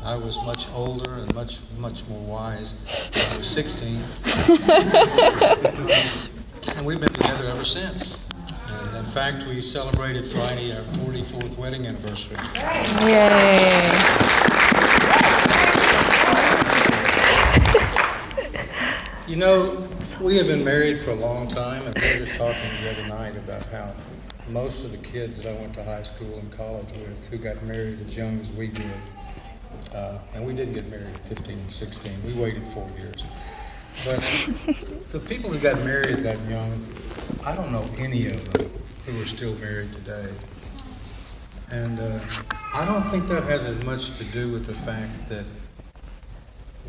I was much older and much more wise when I was 16. And we've been together ever since. And in fact, we celebrated Friday our 44th wedding anniversary. Yay! You know, we have been married for a long time, and we were just talking the other night about how most of the kids that I went to high school and college with who got married as young as we did, and we didn't get married at 15 and 16, we waited 4 years. But the people who got married that young, I don't know any of them who are still married today. And I don't think that has as much to do with the fact that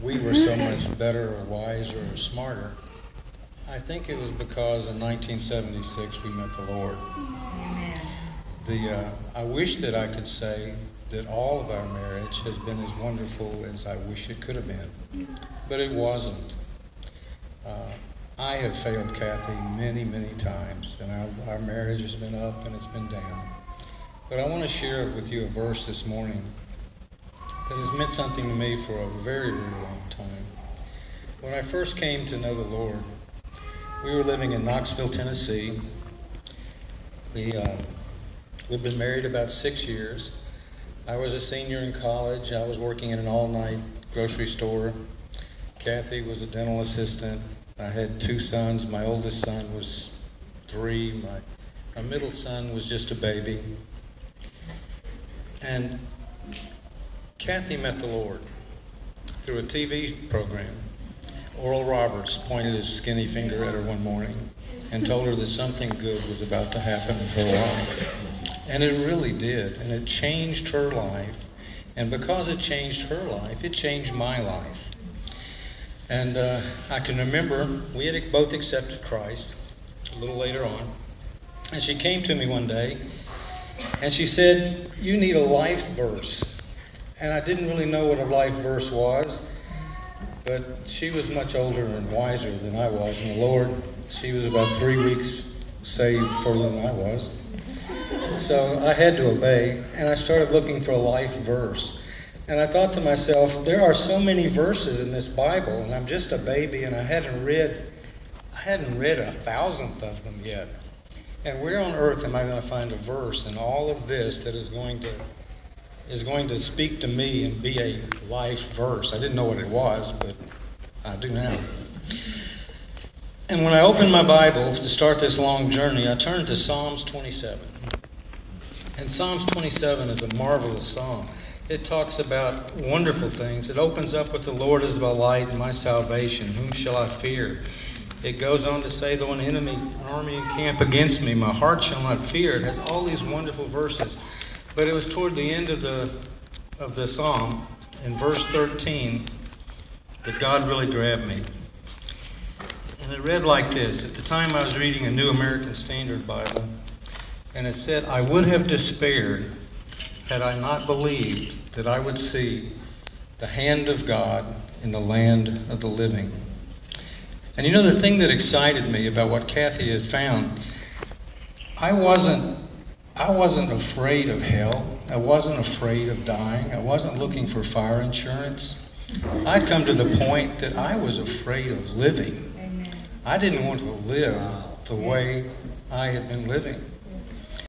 we were so much better or wiser or smarter. I think it was because in 1976 we met the Lord. I wish that I could say that all of our marriage has been as wonderful as I wish it could have been, but it wasn't. I have failed Kathy many, many times, and our marriage has been up and it's been down. But I want to share with you a verse this morning that has meant something to me for a very, very long time. When I first came to know the Lord, we were living in Knoxville, Tennessee. We'd been married about 6 years. I was a senior in college. I was working in an all-night grocery store. Kathy was a dental assistant. I had 2 sons. My oldest son was 3. My middle son was just a baby. And Kathy met the Lord through a TV program. Oral Roberts pointed his skinny finger at her one morning and told her that something good was about to happen in her life. And it really did. And it changed her life. And because it changed her life, it changed my life. And I can remember we had both accepted Christ a little later on. And she came to me one day and she said, "You need a life verse." And I didn't really know what a life verse was, but she was much older and wiser than I was. And the Lord, she was about 3 weeks saved further than I was. So I had to obey, and I started looking for a life verse. And I thought to myself, there are so many verses in this Bible, and I'm just a baby, and I hadn't read 1,000th of them yet. And where on earth am I going to find a verse in all of this that is going to speak to me and be a life verse? I didn't know what it was, but I do now. And when I opened my Bible to start this long journey, I turned to Psalms 27. And Psalms 27 is a marvelous psalm. It talks about wonderful things. It opens up with, "The Lord is my light and my salvation. Whom shall I fear?" It goes on to say, "Though an army encamp against me, my heart shall not fear." It has all these wonderful verses. But it was toward the end of the psalm, in verse 13, that God really grabbed me. And it read like this. At the time I was reading a New American Standard Bible, and it said, "I would have despaired had I not believed that I would see the hand of God in the land of the living." And you know, the thing that excited me about what Kathy had found, I wasn't afraid of hell. I wasn't afraid of dying. I wasn't looking for fire insurance. I'd come to the point that I was afraid of living. I didn't want to live the way I had been living.